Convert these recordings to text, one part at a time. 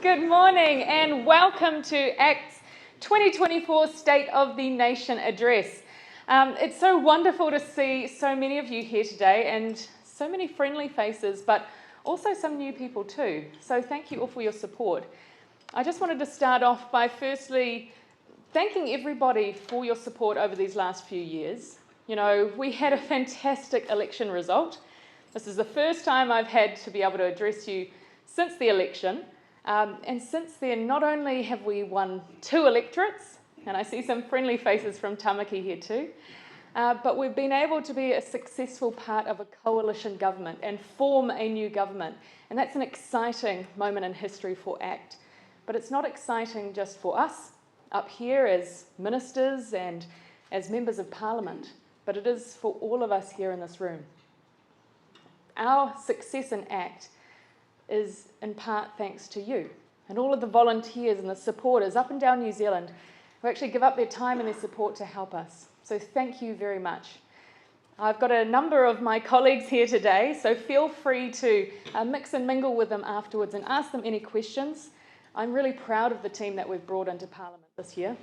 Good morning and welcome to ACT's 2024 State of the Nation Address. It's so wonderful to see so many of you here today and so many friendly faces, but also some new people too. So thank you all for your support. I just wanted to start off by firstly thanking everybody for your support over these last few years. You know, we had a fantastic election result. This is the first time I've had to be able to address you since the election. And since then, not only have we won 2 electorates, and I see some friendly faces from Tamaki here too, but we've been able to be a successful part of a coalition government and form a new government. And that's an exciting moment in history for ACT. But it's not exciting just for us up here as ministers and as members of Parliament, but it is for all of us here in this room. Our success in ACT is in part thanks to you and all of the volunteers and the supporters up and down New Zealand who actually give up their time and their support to help us. So thank you very much. I've got a number of my colleagues here today, so feel free to mix and mingle with them afterwards and ask them any questions. I'm really proud of the team that we've brought into Parliament this year.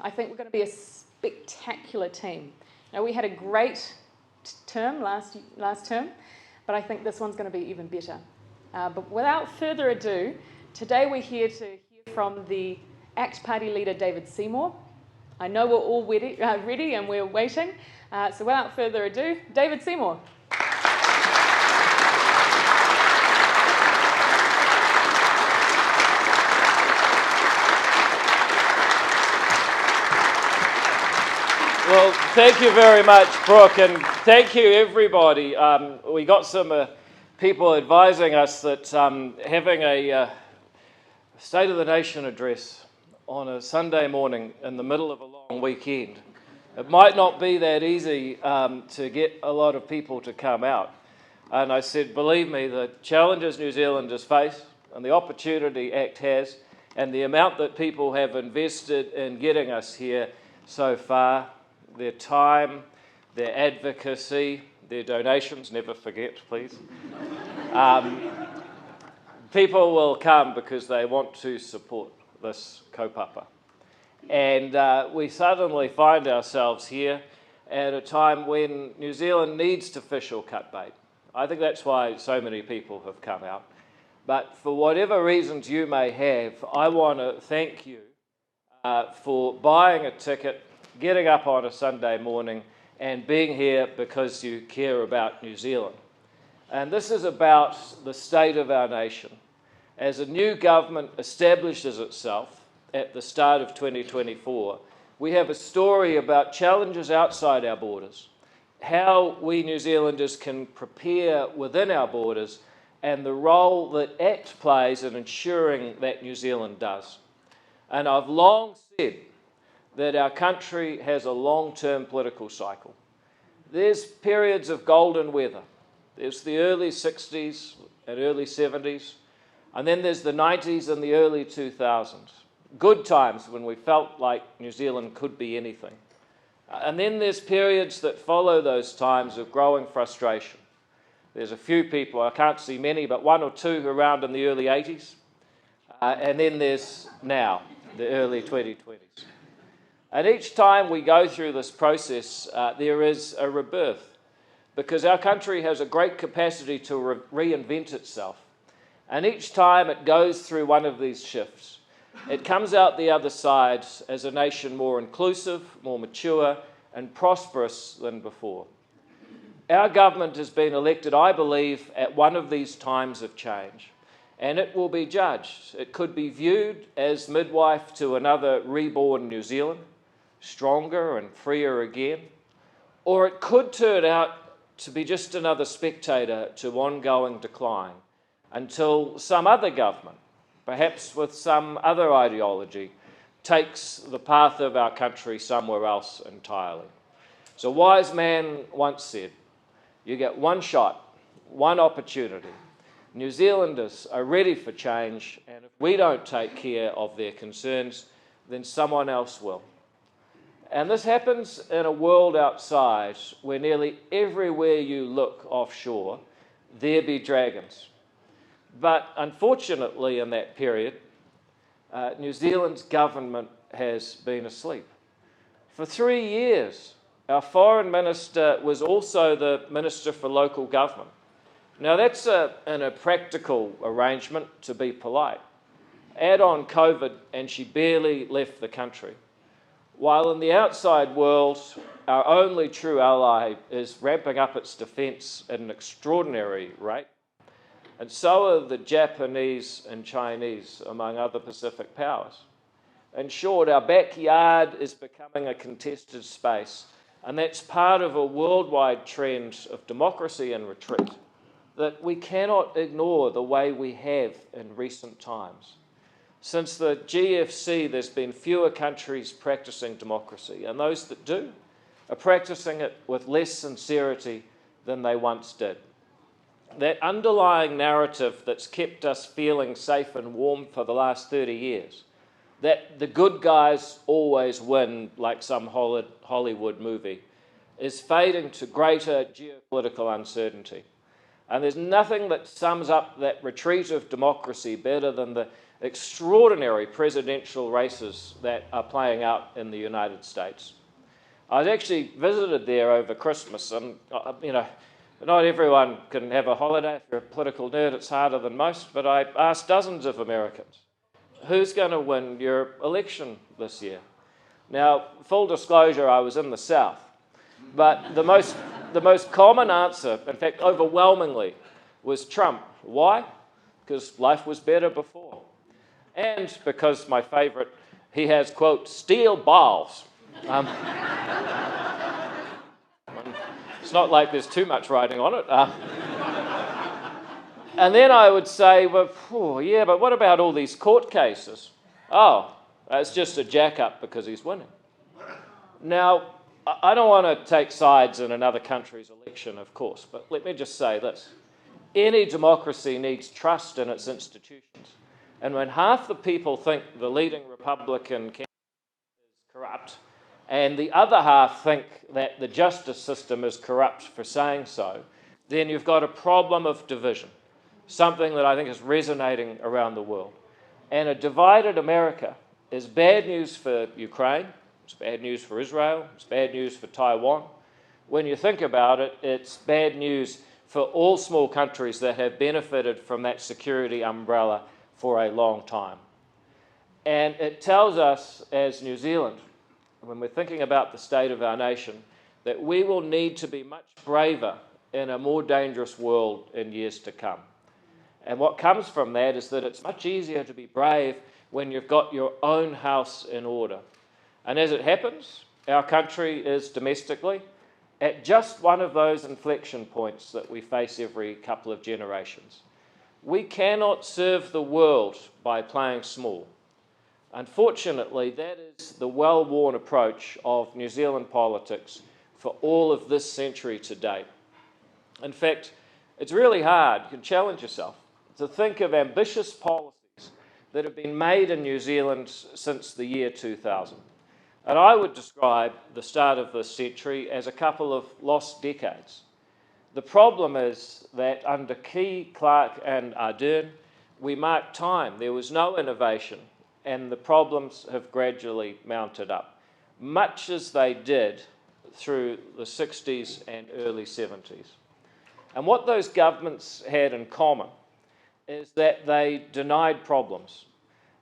I think we're going to be a spectacular team. Now, we had a great term last term, but I think this one's going to be even better. But without further ado, today we're here to hear from the ACT Party leader, David Seymour. I know we're all ready and we're waiting. So without further ado, David Seymour. Well, thank you very much, Brooke, and thank you, everybody. We got some people advising us that having a State of the Nation address on a Sunday morning in the middle of a long weekend, it might not be that easy to get a lot of people to come out. And I said, believe me, the challenges New Zealanders face and the opportunity ACT has and the amount that people have invested in getting us here so far, their time, their advocacy, their donations, never forget, please. People will come because they want to support this kaupapa. And we suddenly find ourselves here at a time when New Zealand needs to fish or cut bait. I think that's why so many people have come out. But for whatever reasons you may have, I want to thank you for buying a ticket, getting up on a Sunday morning, and being here because you care about New Zealand. And this is about the state of our nation. As a new government establishes itself at the start of 2024, we have a story about challenges outside our borders, how we New Zealanders can prepare within our borders, and the role that ACT plays in ensuring that New Zealand does. And I've long said that our country has a long-term political cycle. There's periods of golden weather. There's the early 60s and early 70s, and then there's the 90s and the early 2000s. Good times when we felt like New Zealand could be anything. And then there's periods that follow those times of growing frustration. There's a few people, I can't see many, but 1 or 2 around in the early 80s. And then there's now, the early 2020s. And each time we go through this process, there is a rebirth, because our country has a great capacity to reinvent itself. And each time it goes through one of these shifts, it comes out the other side as a nation more inclusive, more mature, and prosperous than before. Our government has been elected, I believe, at one of these times of change. And it will be judged. It could be viewed as midwife to another reborn New Zealand, stronger and freer again, or it could turn out to be just another spectator to ongoing decline until some other government, perhaps with some other ideology, takes the path of our country somewhere else entirely. So a wise man once said, you get one shot, one opportunity. New Zealanders are ready for change, and if we don't take care of their concerns, then someone else will. And this happens in a world outside where nearly everywhere you look offshore, there be dragons. But unfortunately in that period, New Zealand's government has been asleep. For 3 years, our foreign minister was also the Minister for Local Government. Now that's in a practical arrangement, to be polite. Add on COVID and she barely left the country. While in the outside world, our only true ally is ramping up its defence at an extraordinary rate. And so are the Japanese and Chinese, among other Pacific powers. In short, our backyard is becoming a contested space, and that's part of a worldwide trend of democracy and retreat that we cannot ignore the way we have in recent times. Since the GFC, there's been fewer countries practicing democracy, and those that do are practicing it with less sincerity than they once did. That underlying narrative that's kept us feeling safe and warm for the last 30 years, that the good guys always win like some Hollywood movie, is fading to greater geopolitical uncertainty. And there's nothing that sums up that retreat of democracy better than the extraordinary presidential races that are playing out in the United States. I was actually visited there over Christmas, and not everyone can have a holiday. If you're a political nerd, it's harder than most, but I asked dozens of Americans, who's going to win your election this year? Now, full disclosure, I was in the South, but the most common answer, in fact, overwhelmingly, was Trump. Why? Because life was better before. And because my favourite, he has, quote, steel balls. It's not like there's too much writing on it. And then I would say, well, yeah, but what about all these court cases? Oh, it's just a jack-up because he's winning. Now, I don't want to take sides in another country's election, of course, but let me just say this. Any democracy needs trust in its institutions. And when half the people think the leading Republican candidate is corrupt, and the other half think that the justice system is corrupt for saying so, then you've got a problem of division, something that I think is resonating around the world. And a divided America is bad news for Ukraine, it's bad news for Israel, it's bad news for Taiwan. When you think about it, it's bad news for all small countries that have benefited from that security umbrella for a long time. And it tells us, as New Zealand, when we're thinking about the state of our nation, that we will need to be much braver in a more dangerous world in years to come. And what comes from that is that it's much easier to be brave when you've got your own house in order. And as it happens, our country is domestically at just one of those inflection points that we face every couple of generations. We cannot serve the world by playing small. Unfortunately, that is the well-worn approach of New Zealand politics for all of this century to date. In fact, it's really hard, you can challenge yourself, to think of ambitious policies that have been made in New Zealand since the year 2000. And I would describe the start of this century as a couple of lost decades. The problem is that under Key, Clark and Ardern, we marked time. There was no innovation, and the problems have gradually mounted up, much as they did through the 60s and early 70s. And what those governments had in common is that they denied problems.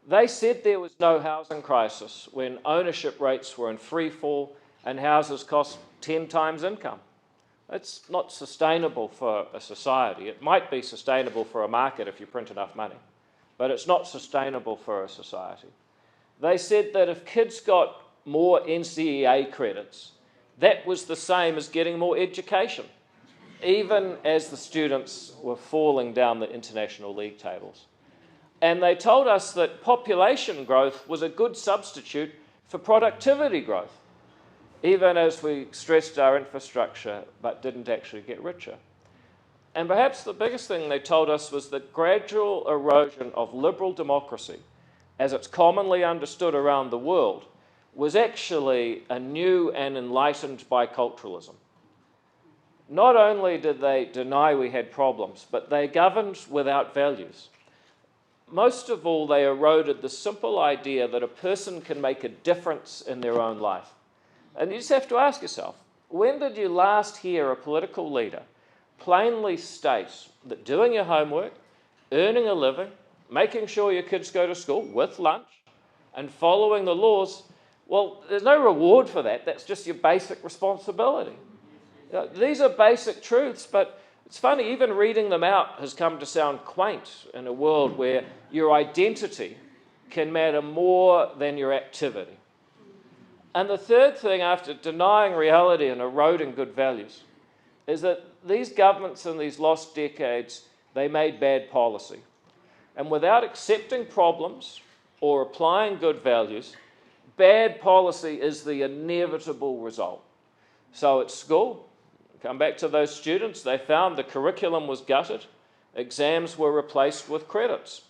They said there was no housing crisis when ownership rates were in free fall and houses cost 10 times income. It's not sustainable for a society. It might be sustainable for a market if you print enough money, but it's not sustainable for a society. They said that if kids got more NCEA credits, that was the same as getting more education, even as the students were falling down the international league tables. And they told us that population growth was a good substitute for productivity growth, even as we stressed our infrastructure but didn't actually get richer. And perhaps the biggest thing they told us was that gradual erosion of liberal democracy, as it's commonly understood around the world, was actually a new and enlightened biculturalism. Not only did they deny we had problems, but they governed without values. most of all, they eroded the simple idea that a person can make a difference in their own life. And you just have to ask yourself, when did you last hear a political leader plainly state that doing your homework, earning a living, making sure your kids go to school with lunch, and following the laws, well, there's no reward for that. That's just your basic responsibility. You know, these are basic truths, but it's funny, even reading them out has come to sound quaint in a world where your identity can matter more than your activity. And the third thing, after denying reality and eroding good values, is that these governments in these lost decades, they made bad policy. And without accepting problems or applying good values, bad policy is the inevitable result. So at school, come back to those students, they found the curriculum was gutted, exams were replaced with credits.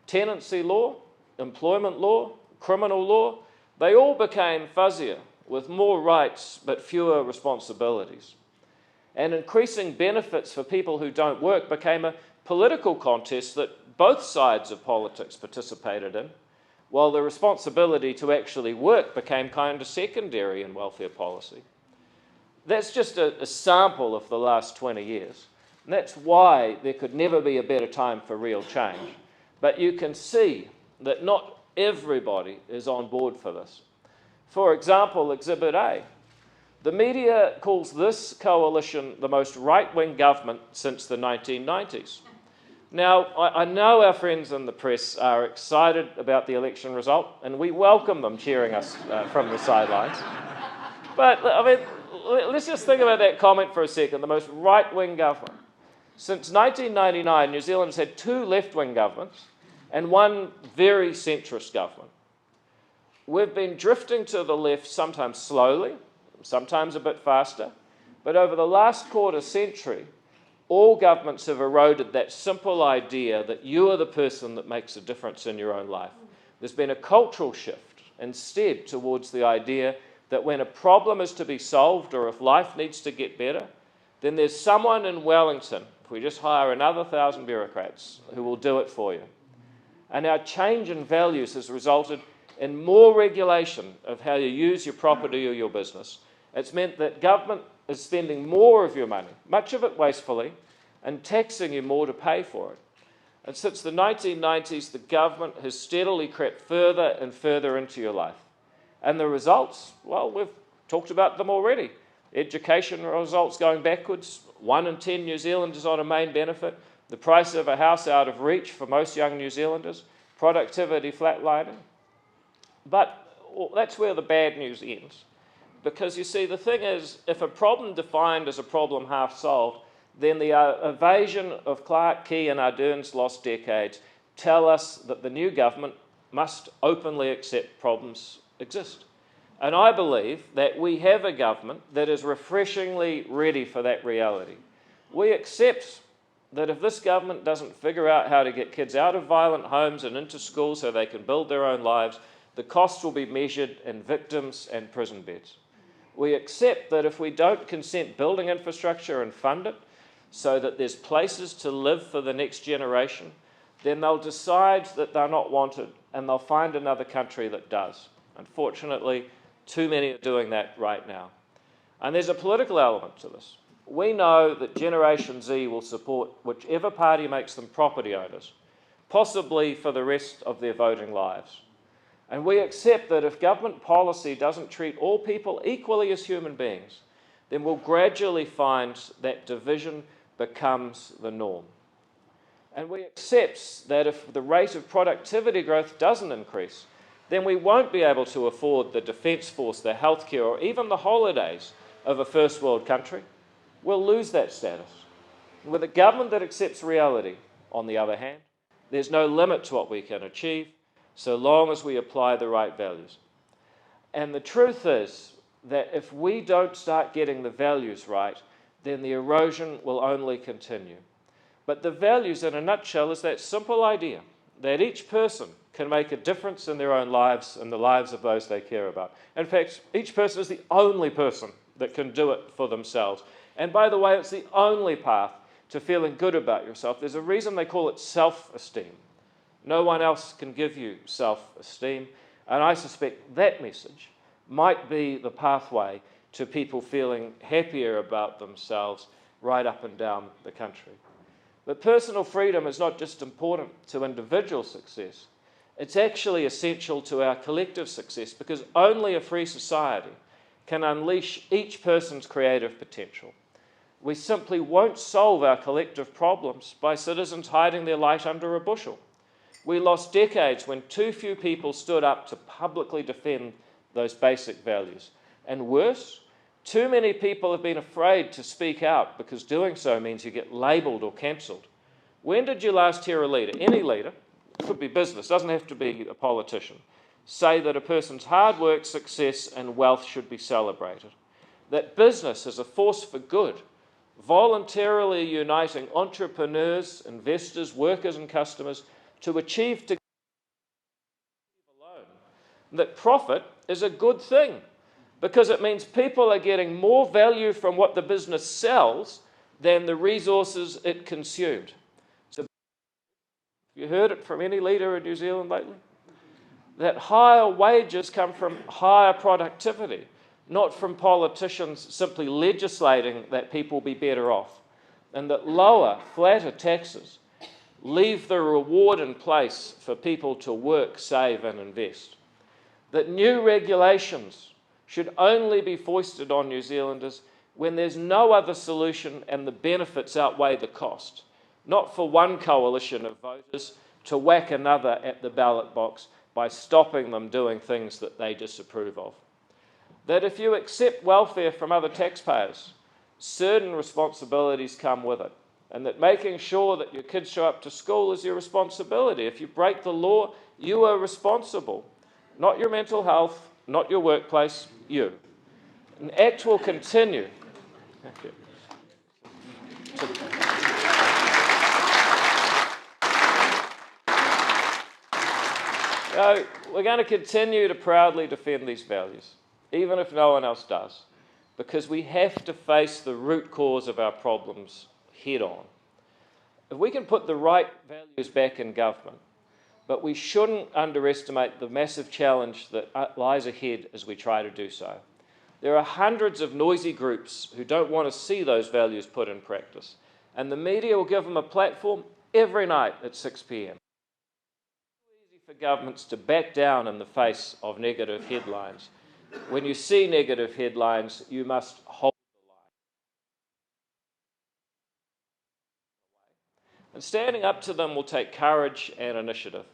Tenancy law, employment law, criminal law, they all became fuzzier, with more rights but fewer responsibilities. And increasing benefits for people who don't work became a political contest that both sides of politics participated in, while the responsibility to actually work became kind of secondary in welfare policy. That's just a sample of the last 20 years. And that's why there could never be a better time for real change. But you can see that not everybody is on board for this. For example, Exhibit A. The media calls this coalition the most right-wing government since the 1990s. Now, I know our friends in the press are excited about the election result, and we welcome them cheering us from the sidelines. But, I mean, let's just think about that comment for a second, the most right-wing government. Since 1999, New Zealand has had 2 left-wing governments and 1 very centrist government. We've been drifting to the left, sometimes slowly, sometimes a bit faster, but over the last quarter century, all governments have eroded that simple idea that you are the person that makes a difference in your own life. There's been a cultural shift instead towards the idea that when a problem is to be solved or if life needs to get better, then there's someone in Wellington, if we just hire another 1,000 bureaucrats, who will do it for you. And our change in values has resulted in more regulation of how you use your property or your business. It's meant that government is spending more of your money, much of it wastefully, and taxing you more to pay for it. And since the 1990s, the government has steadily crept further and further into your life. And the results, well, we've talked about them already. Education results going backwards, 1 in 10 New Zealanders on a main benefit, the price of a house out of reach for most young New Zealanders, productivity flatlining. But that's where the bad news ends. Because you see, the thing is, if a problem defined as a problem half solved, then the evasion of Clark Key and Ardern's lost decades tell us that the new government must openly accept problems exist. And I believe that we have a government that is refreshingly ready for that reality. We accept that if this government doesn't figure out how to get kids out of violent homes and into school so they can build their own lives, the cost will be measured in victims and prison beds. We accept that if we don't consent building infrastructure and fund it so that there's places to live for the next generation, then they'll decide that they're not wanted and they'll find another country that does. Unfortunately, too many are doing that right now. And there's a political element to this. We know that Generation Z will support whichever party makes them property owners, possibly for the rest of their voting lives. And we accept that if government policy doesn't treat all people equally as human beings, then we'll gradually find that division becomes the norm. And we accept that if the rate of productivity growth doesn't increase, then we won't be able to afford the defence force, the healthcare, or even the holidays of a first world country. We'll lose that status. With a government that accepts reality, on the other hand, there's no limit to what we can achieve, so long as we apply the right values. And the truth is that if we don't start getting the values right, then the erosion will only continue. But the values, in a nutshell, is that simple idea that each person can make a difference in their own lives and the lives of those they care about. In fact, each person is the only person that can do it for themselves. And by the way, it's the only path to feeling good about yourself. There's a reason they call it self-esteem. No one else can give you self-esteem. And I suspect that message might be the pathway to people feeling happier about themselves right up and down the country. But personal freedom is not just important to individual success, it's actually essential to our collective success, because only a free society can unleash each person's creative potential. We simply won't solve our collective problems by citizens hiding their light under a bushel. We lost decades when too few people stood up to publicly defend those basic values. And worse, too many people have been afraid to speak out because doing so means you get labelled or cancelled. When did you last hear a leader, any leader, could be business, doesn't have to be a politician, say that a person's hard work, success and wealth should be celebrated? That business is a force for good, voluntarily uniting entrepreneurs, investors, workers and customers to achieve together alone. That profit is a good thing because it means people are getting more value from what the business sells than the resources it consumed. So, have you heard it from any leader in New Zealand lately? That higher wages come from higher productivity, not from politicians simply legislating that people be better off. And that lower, flatter taxes leave the reward in place for people to work, save and invest. That new regulations should only be foisted on New Zealanders when there's no other solution and the benefits outweigh the cost, not for one coalition of voters to whack another at the ballot box by stopping them doing things that they disapprove of. That if you accept welfare from other taxpayers, certain responsibilities come with it, and that making sure that your kids show up to school is your responsibility. If you break the law, you are responsible. Not your mental health, not your workplace, you. An act will continue. So we're going to continue to proudly defend these values, even if no one else does, because we have to face the root cause of our problems head on. If we can put the right values back in government, but we shouldn't underestimate the massive challenge that lies ahead as we try to do so. There are hundreds of noisy groups who don't want to see those values put in practice, and the media will give them a platform every night at 6 p.m. It's easy for governments to back down in the face of negative headlines. When you see negative headlines, you must hold the line. And standing up to them will take courage and initiative.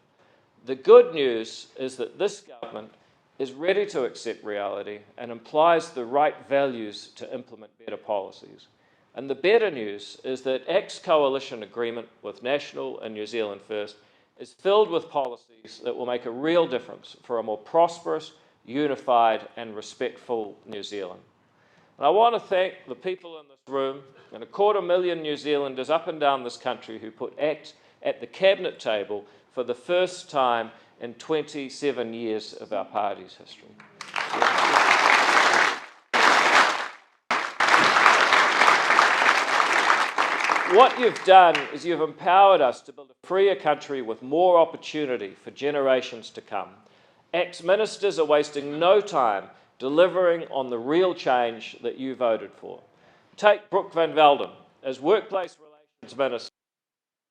The good news is that this government is ready to accept reality and implies the right values to implement better policies. And the better news is that ACT's coalition agreement with National and New Zealand First is filled with policies that will make a real difference for a more prosperous, unified and respectful New Zealand. And I want to thank the people in this room and 250,000 New Zealanders up and down this country who put ACT at the cabinet table for the first time in 27 years of our party's history. What you've done is you've empowered us to build a freer country with more opportunity for generations to come. ACT's ministers are wasting no time delivering on the real change that you voted for. Take Brooke van Velden as Workplace Relations Minister.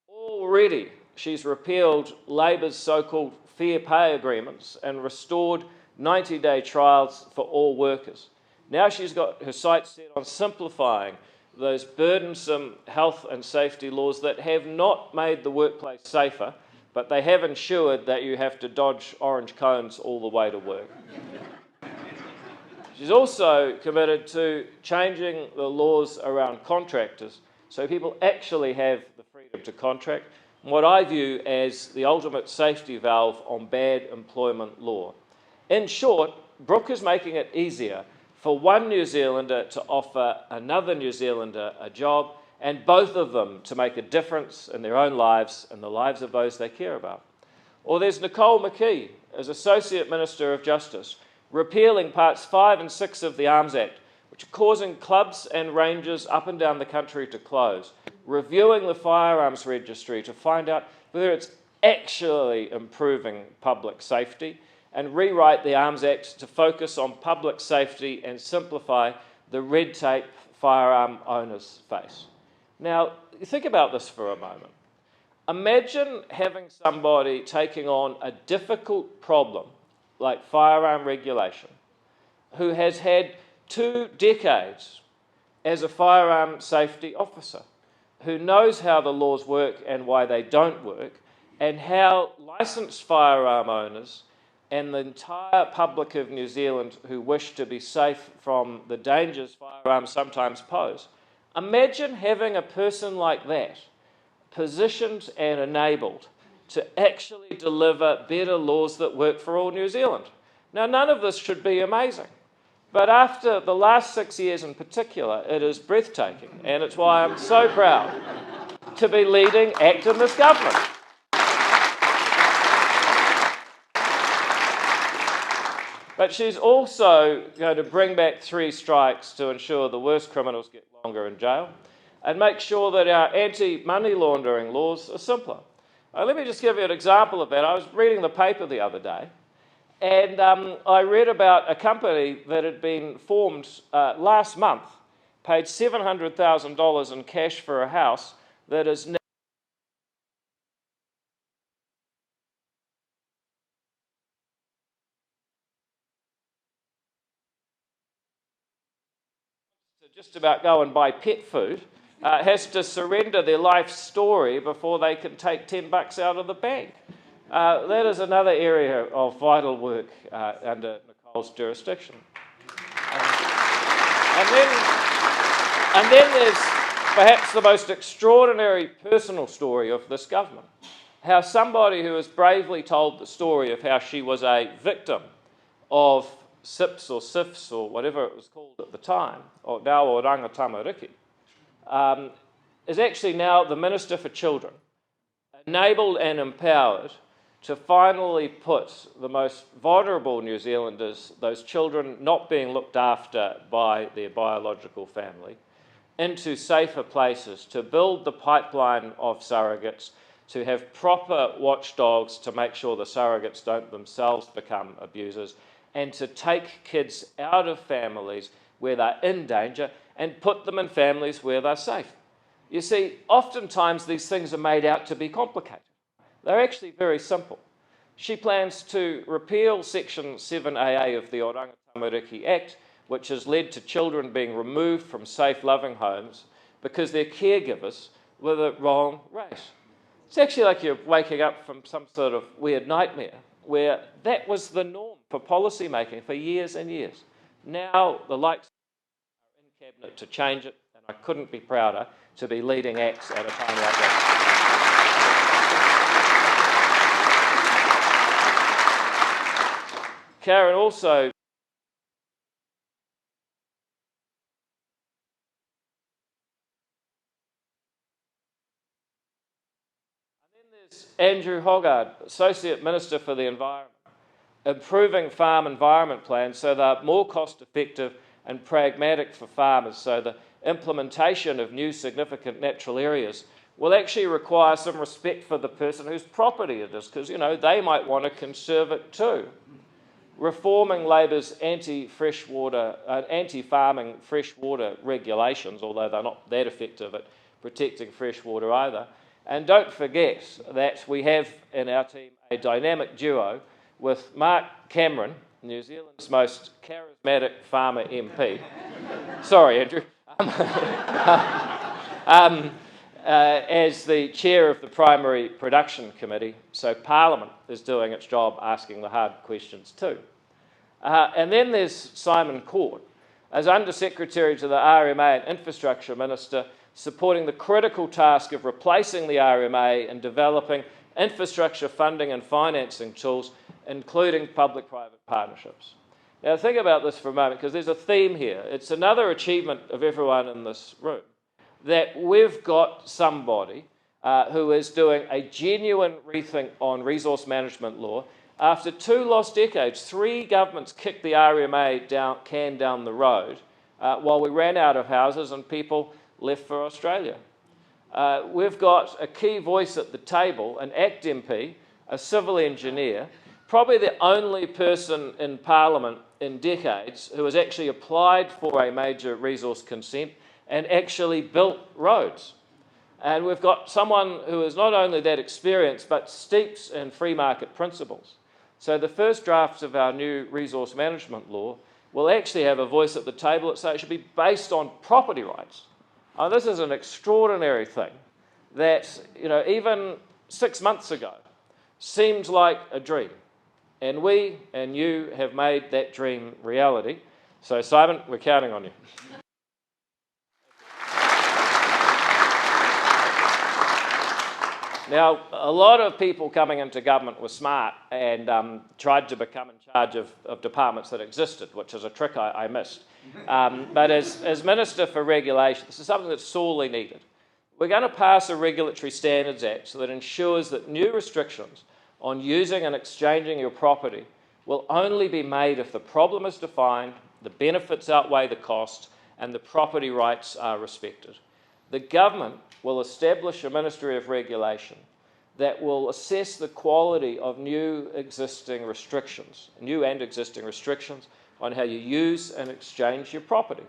Already, she's repealed Labour's so-called fair pay agreements and restored 90-day trials for all workers. Now she's got her sights set on simplifying those burdensome health and safety laws that have not made the workplace safer, but they have ensured that you have to dodge orange cones all the way to work. She's also committed to changing the laws around contractors so people actually have the freedom to contract, what I view as the ultimate safety valve on bad employment law. In short, Brooke is making it easier for one New Zealander to offer another New Zealander a job, and both of them to make a difference in their own lives and the lives of those they care about. Or there's Nicole McKee as Associate Minister of Justice, repealing parts 5 and 6 of the Arms Act, which are causing clubs and ranges up and down the country to close, reviewing the firearms registry to find out whether it's actually improving public safety, and rewrite the Arms Act to focus on public safety and simplify the red tape firearm owners face. Now, think about this for a moment. Imagine having somebody taking on a difficult problem like firearm regulation, who has had 2 decades as a firearm safety officer, who knows how the laws work and why they don't work, and how licensed firearm owners and the entire public of New Zealand who wish to be safe from the dangers firearms sometimes pose. Imagine having a person like that positioned and enabled to actually deliver better laws that work for all New Zealand. Now, none of this should be amazing, but after the last 6 years in particular, it is breathtaking, and it's why I'm so proud to be leading ACT in this government. But she's also going to bring back 3 strikes to ensure the worst criminals get longer in jail and make sure that our anti-money laundering laws are simpler. Let me just give you an example of that. I was reading the paper the other day, and I read about a company that had been formed last month, paid $700,000 in cash for a house that is now just about go and buy pet food, has to surrender their life story before they can take $10 out of the bank. That is another area of vital work under Nicole's jurisdiction. And then there's perhaps the most extraordinary personal story of this government. How somebody who has bravely told the story of how she was a victim of SIPs or SIFs or whatever it was called at the time, or now Oranga Tamariki, is actually now the Minister for Children, enabled and empowered to finally put the most vulnerable New Zealanders, those children not being looked after by their biological family, into safer places, to build the pipeline of surrogates, to have proper watchdogs to make sure the surrogates don't themselves become abusers, and to take kids out of families where they're in danger and put them in families where they're safe. You see, oftentimes these things are made out to be complicated. They're actually very simple. She plans to repeal Section 7AA of the Oranga Tamariki Act, which has led to children being removed from safe, loving homes because their caregivers were the wrong race. It's actually like you're waking up from some sort of weird nightmare where that was the norm for policy making for years and years. Now the likes are in Cabinet to change it, and I couldn't be prouder to be leading acts at a time like that. Karen also Andrew Hoggard, Associate Minister for the Environment, improving farm environment plans so they're more cost effective and pragmatic for farmers, so the implementation of new significant natural areas will actually require some respect for the person whose property it is, because, you know, they might want to conserve it too. Reforming Labor's anti-farming freshwater regulations, although they're not that effective at protecting freshwater either. And don't forget that we have in our team a dynamic duo with Mark Cameron, New Zealand's most charismatic farmer MP. Sorry, Andrew. As the chair of the Primary Production Committee, so Parliament is doing its job asking the hard questions too. And then there's Simon Court, as Under-Secretary to the RMA and Infrastructure Minister, supporting the critical task of replacing the RMA and developing infrastructure funding and financing tools, including public-private partnerships. Now think about this for a moment, because there's a theme here. It's another achievement of everyone in this room, that we've got somebody who is doing a genuine rethink on resource management law. After 2 lost decades, 3 governments kicked the RMA down the road while we ran out of houses and people left for Australia. We've got a key voice at the table, an ACT MP, a civil engineer, probably the only person in Parliament in decades who has actually applied for a major resource consent and actually built roads. And we've got someone who is not only that experienced, but steeps in free market principles. So the first drafts of our new resource management law will actually have a voice at the table that says it should be based on property rights. Now, this is an extraordinary thing that, even 6 months ago seemed like a dream. And we and you have made that dream reality. So, Simon, we're counting on you. Now, a lot of people coming into government were smart and tried to become in charge of departments that existed, which is a trick I missed. But as Minister for Regulation, this is something that's sorely needed. We're going to pass a Regulatory Standards Act so that ensures that new restrictions on using and exchanging your property will only be made if the problem is defined, the benefits outweigh the cost, and the property rights are respected. The government will establish a Ministry of Regulation that will assess the quality of new and existing restrictions on how you use and exchange your property.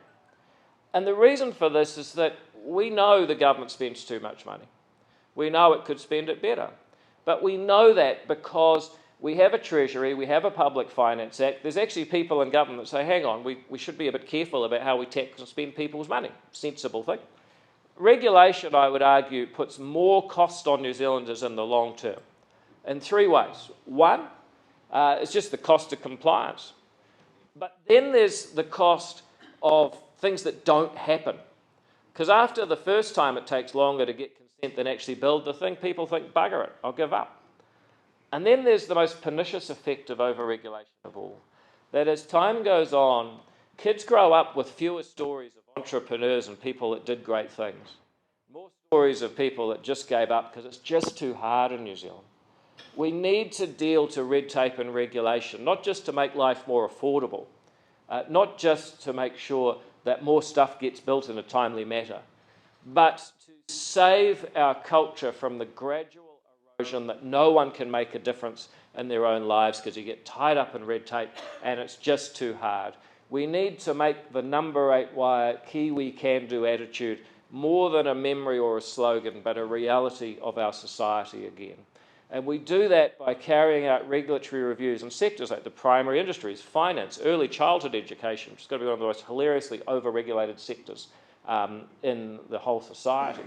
And the reason for this is that we know the government spends too much money. We know it could spend it better. But we know that because we have a Treasury, we have a Public Finance Act. There's actually people in government that say, hang on, we should be a bit careful about how we tax and spend people's money. Sensible thing. Regulation, I would argue, puts more cost on New Zealanders in the long term in three ways. One, it's just the cost of compliance. But then there's the cost of things that don't happen. Because after the first time it takes longer to get consent than actually build the thing, people think, bugger it, I'll give up. And then there's the most pernicious effect of over-regulation of all. That as time goes on, kids grow up with fewer stories of entrepreneurs and people that did great things. More stories of people that just gave up because it's just too hard in New Zealand. We need to deal to red tape and regulation, not just to make life more affordable, not just to make sure that more stuff gets built in a timely manner, but to save our culture from the gradual erosion that no one can make a difference in their own lives because you get tied up in red tape and it's just too hard. We need to make the number 8 wire Kiwi can-do attitude more than a memory or a slogan, but a reality of our society again. And we do that by carrying out regulatory reviews in sectors like the primary industries, finance, early childhood education, which is going to be one of the most hilariously over-regulated sectors in the whole society,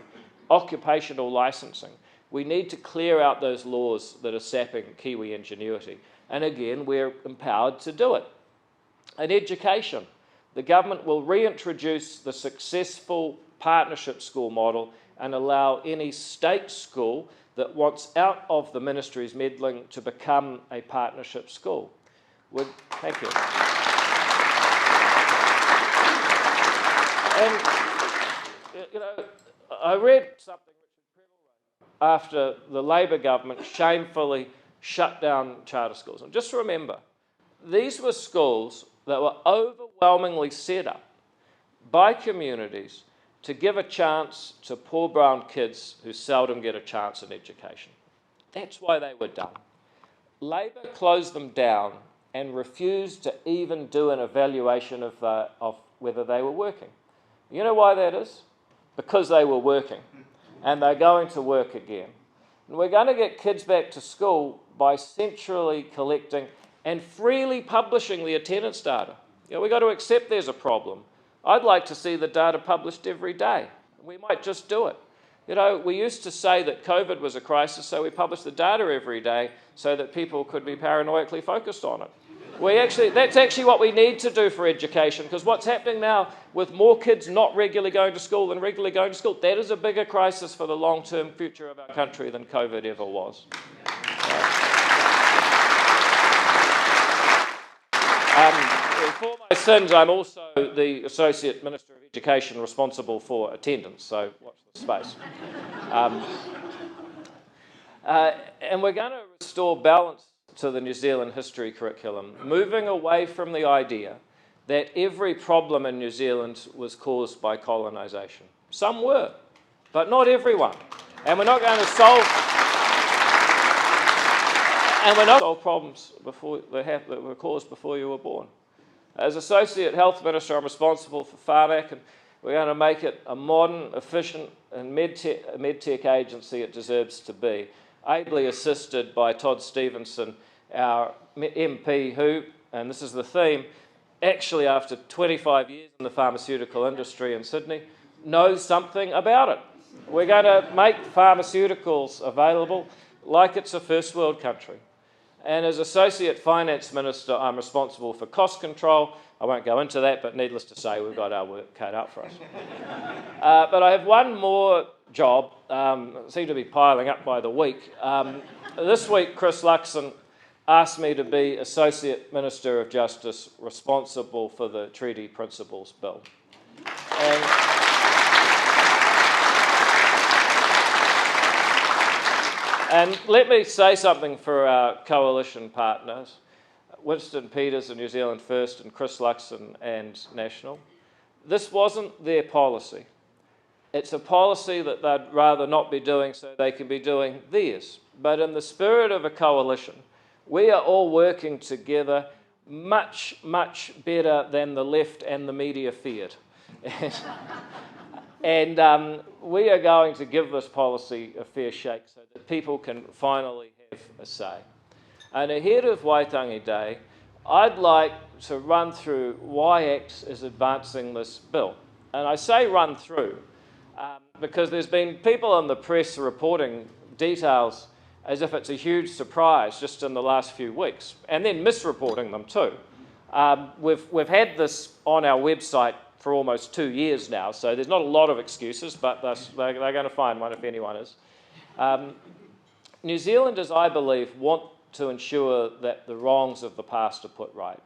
occupational licensing. We need to clear out those laws that are sapping Kiwi ingenuity. And again, we're empowered to do it. In education, the government will reintroduce the successful partnership school model and allow any state school that wants out of the ministry's meddling to become a partnership school. Thank you. And, I read something after the Labor government shamefully shut down charter schools. And just remember, these were schools that were overwhelmingly set up by communities to give a chance to poor brown kids who seldom get a chance in education. That's why they were done. Labor closed them down and refused to even do an evaluation of whether they were working. You know why that is? Because they were working, and they're going to work again. And we're going to get kids back to school by centrally collecting and freely publishing the attendance data. We've got to accept there's a problem. I'd like to see the data published every day. We might just do it. We used to say that COVID was a crisis, so we published the data every day so that people could be paranoidally focused on it. That's actually what we need to do for education, because what's happening now with more kids not regularly going to school than regularly going to school, that is a bigger crisis for the long-term future of our country than COVID ever was. For my sins, I'm also the Associate Minister of Education responsible for attendance, so watch the space. And we're going to restore balance to the New Zealand history curriculum, moving away from the idea that every problem in New Zealand was caused by colonisation. Some were, but not everyone. And we're not going to solve problems that were caused before you were born. As Associate Health Minister, I'm responsible for Whānaka, and we're going to make it a modern, efficient and medtech agency it deserves to be, ably assisted by Todd Stevenson, our MP, who, and this is the theme, actually after 25 years in the pharmaceutical industry in Sydney, knows something about it. We're going to make pharmaceuticals available like it's a first world country. And as Associate Finance Minister, I'm responsible for cost control. I won't go into that, but needless to say, we've got our work cut out for us. But I have one more job, seem to be piling up by the week. This week, Chris Luxon asked me to be Associate Minister of Justice responsible for the Treaty Principles Bill. And let me say something for our coalition partners, Winston Peters and New Zealand First and Chris Luxon and National. This wasn't their policy. It's a policy that they'd rather not be doing so they can be doing theirs. But in the spirit of a coalition, we are all working together much, much better than the left and the media feared. And we are going to give this policy a fair shake so that people can finally have a say. And ahead of Waitangi Day, I'd like to run through why ACTS is advancing this bill. And I say run through because there's been people in the press reporting details as if it's a huge surprise just in the last few weeks, and then misreporting them too. We've had this on our website for almost 2 years now, so there's not a lot of excuses, but they're going to find one if anyone is. New Zealanders, I believe, want to ensure that the wrongs of the past are put right.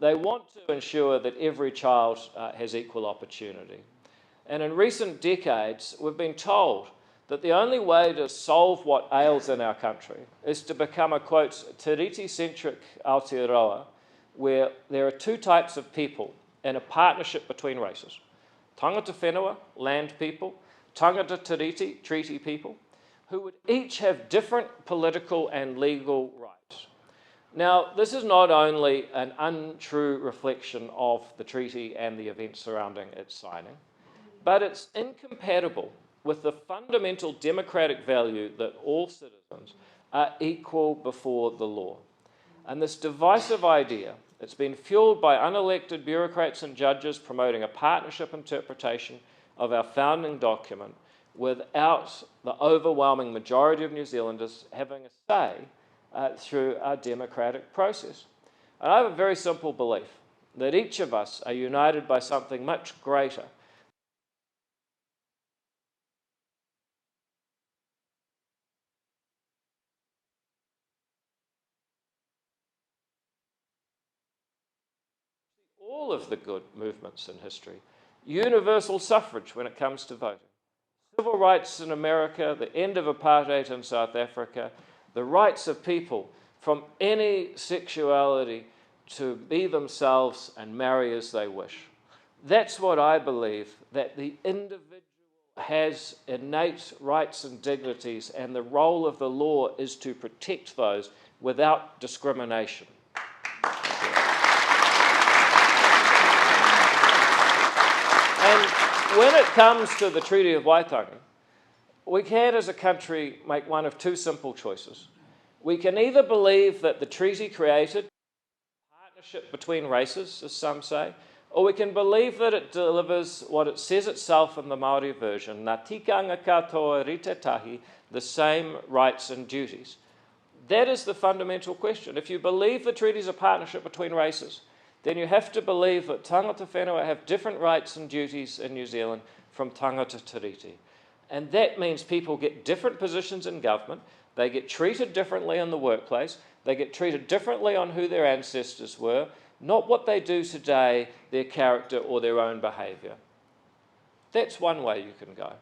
They want to ensure that every child has equal opportunity. And in recent decades, we've been told that the only way to solve what ails in our country is to become a, quote, tiriti-centric Aotearoa, where there are two types of people in a partnership between races. Tangata whenua, land people, tangata tiriti, treaty people, who would each have different political and legal rights. Now, this is not only an untrue reflection of the treaty and the events surrounding its signing, but it's incompatible with the fundamental democratic value that all citizens are equal before the law. And this divisive idea, it's been fueled by unelected bureaucrats and judges promoting a partnership interpretation of our founding document without the overwhelming majority of New Zealanders having a say through our democratic process. And I have a very simple belief that each of us are united by something much greater. All of the good movements in history. Universal suffrage when it comes to voting. Civil rights in America, the end of apartheid in South Africa, the rights of people from any sexuality to be themselves and marry as they wish. That's what I believe, that the individual has innate rights and dignities, and the role of the law is to protect those without discrimination. And when it comes to the Treaty of Waitangi, we can, as a country, make one of two simple choices. We can either believe that the treaty created a partnership between races, as some say, or we can believe that it delivers what it says itself in the Māori version, ngā tikanga katoa rite tahi, the same rights and duties. That is the fundamental question. If you believe the treaty is a partnership between races, then you have to believe that tangata whenua have different rights and duties in New Zealand from tangata tiriti. And that means people get different positions in government, they get treated differently in the workplace, they get treated differently on who their ancestors were, not what they do today, their character or their own behaviour. That's one way you can go.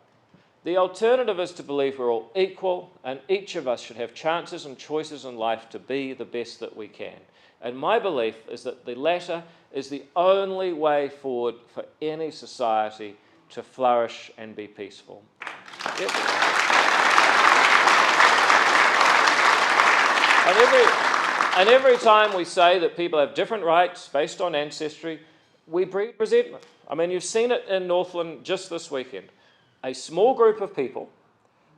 The alternative is to believe we're all equal and each of us should have chances and choices in life to be the best that we can. And my belief is that the latter is the only way forward for any society to flourish and be peaceful. Yep. And every time we say that people have different rights based on ancestry, we breed resentment. I mean, you've seen it in Northland just this weekend. A small group of people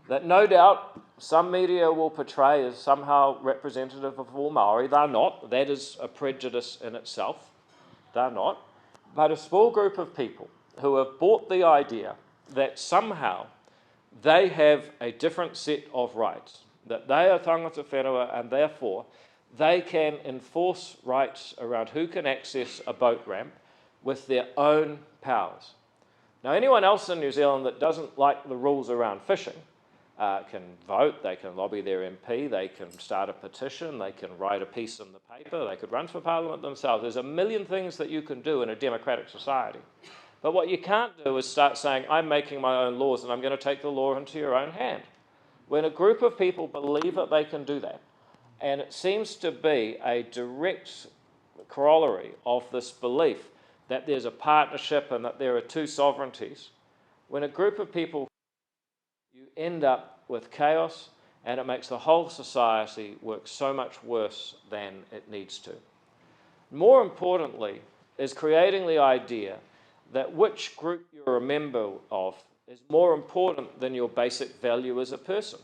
that no doubt some media will portray as somehow representative of all Māori. They're not. That is a prejudice in itself. They're not. But a small group of people who have bought the idea that somehow they have a different set of rights, that they are tangata whenua and therefore they can enforce rights around who can access a boat ramp with their own powers. Now, anyone else in New Zealand that doesn't like the rules around fishing can vote, they can lobby their MP, they can start a petition, they can write a piece in the paper, they could run for Parliament themselves. There's a million things that you can do in a democratic society. But what you can't do is start saying, I'm making my own laws and I'm going to take the law into your own hand. When a group of people believe that they can do that, and it seems to be a direct corollary of this belief that there's a partnership and that there are two sovereignties, when a group of people, you end up with chaos and it makes the whole society work so much worse than it needs to. More importantly is creating the idea that which group you're a member of is more important than your basic value as a person.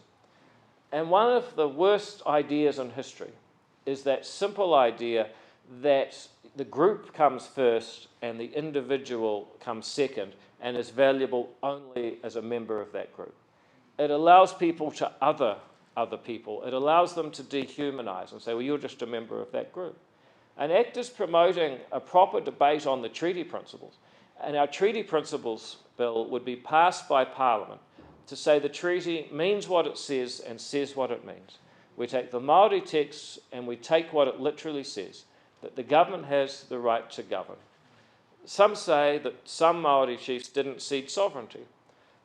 And one of the worst ideas in history is that simple idea that the group comes first and the individual comes second and is valuable only as a member of that group. It allows people to other people. It allows them to dehumanize and say, well, you're just a member of that group. And ACT is promoting a proper debate on the treaty principles. And our treaty principles bill would be passed by Parliament to say the treaty means what it says and says what it means. We take the Māori text and we take what it literally says, that the government has the right to govern. Some say that some Māori chiefs didn't cede sovereignty.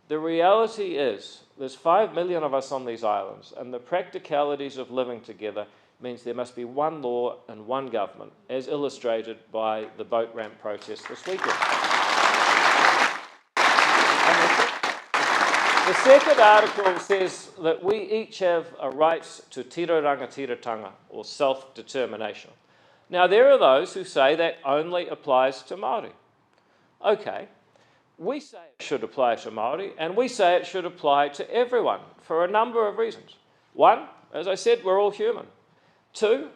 The reality is there's 5 million of us on these islands, and the practicalities of living together means there must be one law and one government, as illustrated by the boat ramp protest this weekend. The second article says that we each have a right to tirorangatira, or self-determination. Now, there are those who say that only applies to Māori. Okay, we say it should apply to Māori, and we say it should apply to everyone for a number of reasons. One, as I said, we're all human. Two,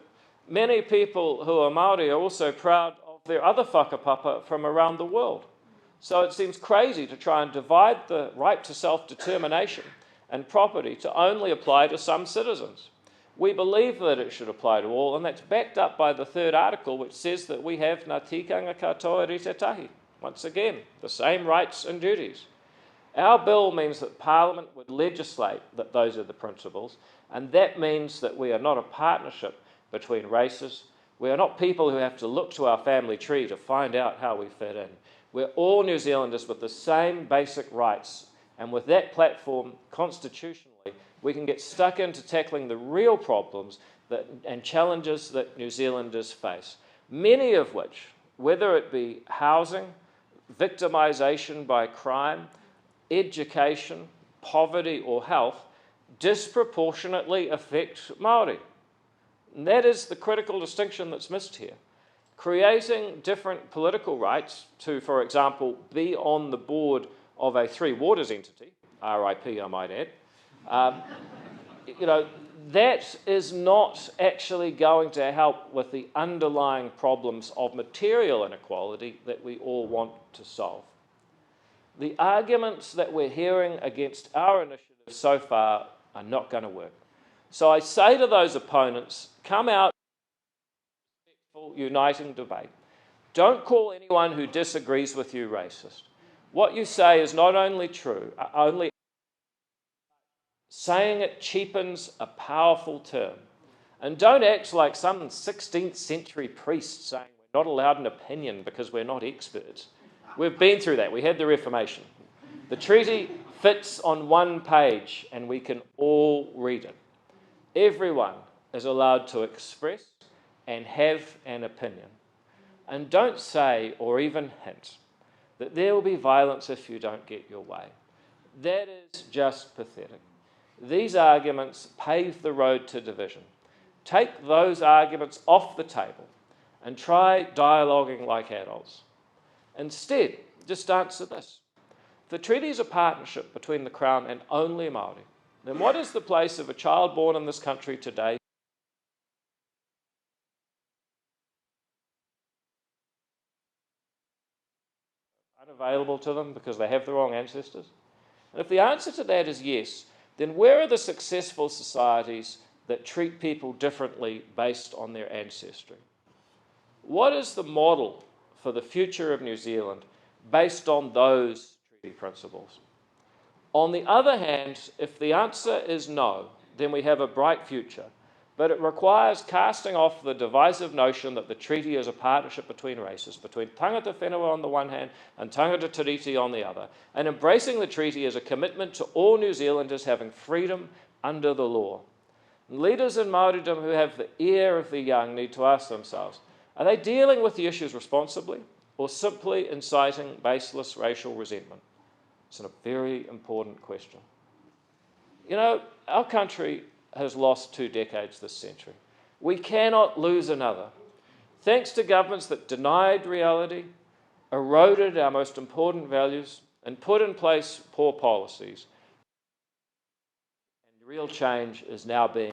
many people who are Māori are also proud of their other whakapapa from around the world. So it seems crazy to try and divide the right to self-determination and property to only apply to some citizens. We believe that it should apply to all, and that's backed up by the third article, which says that we have ngā tikanga katoa rītatahi. Once again, the same rights and duties. Our bill means that Parliament would legislate that those are the principles, and that means that we are not a partnership between races. We are not people who have to look to our family tree to find out how we fit in. We're all New Zealanders with the same basic rights, and with that platform, constitutionally, we can get stuck into tackling the real problems and challenges that New Zealanders face, many of which, whether it be housing, victimisation by crime, education, poverty or health, disproportionately affect Māori. And that is the critical distinction that's missed here. Creating different political rights to, for example, be on the board of a Three Waters entity, RIP I might add, that is not actually going to help with the underlying problems of material inequality that we all want to solve. The arguments that we're hearing against our initiative so far are not going to work. So I say to those opponents, come out in a uniting debate. Don't call anyone who disagrees with you racist. What you say is not only true, saying it cheapens a powerful term. And don't act like some 16th century priest saying we're not allowed an opinion because we're not experts. We've been through that. We had the Reformation. The treaty fits on one page and we can all read it. Everyone is allowed to express and have an opinion. And don't say or even hint that there will be violence if you don't get your way. That is just pathetic. These arguments pave the road to division. Take those arguments off the table and try dialoguing like adults. Instead, just answer this. If the treaty is a partnership between the Crown and only Māori, then what is the place of a child born in this country today unavailable to them because they have the wrong ancestors? And if the answer to that is yes, then where are the successful societies that treat people differently based on their ancestry? What is the model for the future of New Zealand based on those treaty principles? On the other hand, if the answer is no, then we have a bright future, but it requires casting off the divisive notion that the treaty is a partnership between races, between tangata whenua on the one hand and tangata tiriti on the other, and embracing the treaty as a commitment to all New Zealanders having freedom under the law. Leaders in Māoridom who have the ear of the young need to ask themselves, are they dealing with the issues responsibly or simply inciting baseless racial resentment? It's a very important question. You know, our country has lost 2 decades this century. We cannot lose another. Thanks to governments that denied reality, eroded our most important values, and put in place poor policies, and real change is now being.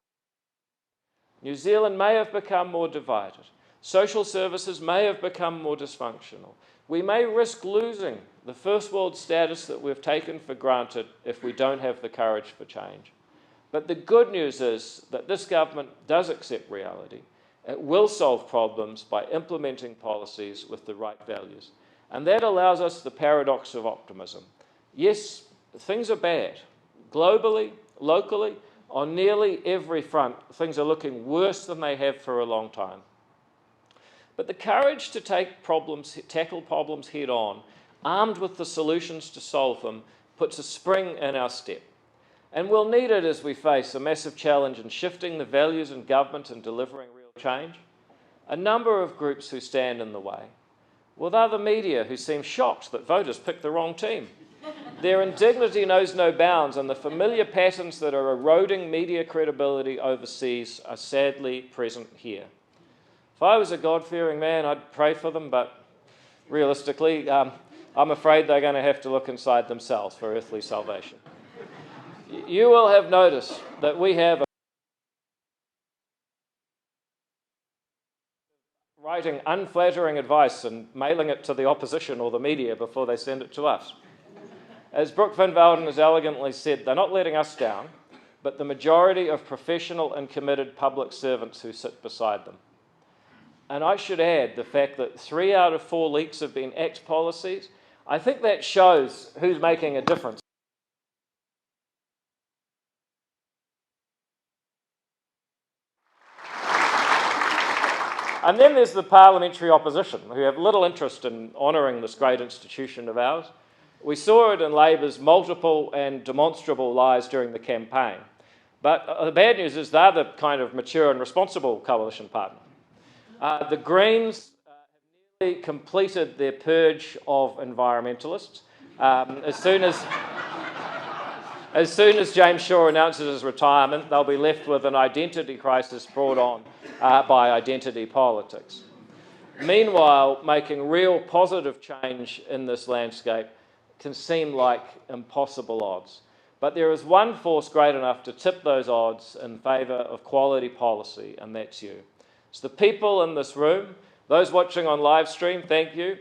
New Zealand may have become more divided. Social services may have become more dysfunctional. We may risk losing the first world status that we've taken for granted if we don't have the courage for change. But the good news is that this government does accept reality. It will solve problems by implementing policies with the right values. And that allows us the paradox of optimism. Yes, things are bad. Globally, locally, on nearly every front, things are looking worse than they have for a long time. But the courage to tackle problems head on, armed with the solutions to solve them, puts a spring in our step. And we'll need it as we face a massive challenge in shifting the values in government and delivering real change. A number of groups who stand in the way. With other media who seem shocked that voters picked the wrong team. Their indignity knows no bounds, and the familiar patterns that are eroding media credibility overseas are sadly present here. If I was a God-fearing man, I'd pray for them, but realistically, I'm afraid they're going to have to look inside themselves for earthly salvation. You will have noticed that we have writing unflattering advice and mailing it to the opposition or the media before they send it to us. As Brooke has elegantly said, they're not letting us down, but the majority of professional and committed public servants who sit beside them. And I should add the fact that 3 out of 4 leaks have been ACT policies. I think that shows who's making a difference. And then there's the parliamentary opposition, who have little interest in honouring this great institution of ours. We saw it in Labor's multiple and demonstrable lies during the campaign. But the bad news is they're the kind of mature and responsible coalition partner. The Greens have nearly completed their purge of environmentalists. As soon as James Shaw announces his retirement, they'll be left with an identity crisis brought on by identity politics. Meanwhile, making real positive change in this landscape can seem like impossible odds. But there is one force great enough to tip those odds in favour of quality policy, and that's you. It's the people in this room, those watching on live stream, thank you,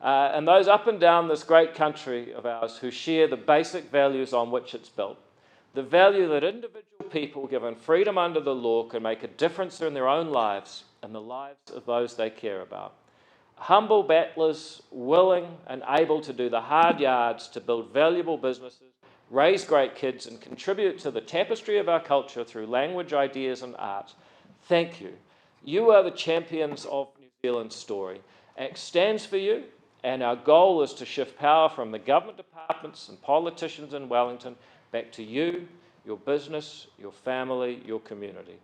and those up and down this great country of ours who share the basic values on which it's built. The value that individual people given freedom under the law can make a difference in their own lives and the lives of those they care about. Humble battlers, willing and able to do the hard yards to build valuable businesses, raise great kids and contribute to the tapestry of our culture through language, ideas and art. Thank you. You are the champions of New Zealand's story. ACT stands for you, and our goal is to shift power from the government departments and politicians in Wellington back to you, your business, your family, your community.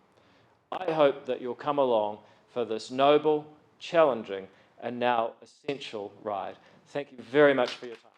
I hope that you'll come along for this noble, challenging, and now essential ride. Thank you very much for your time.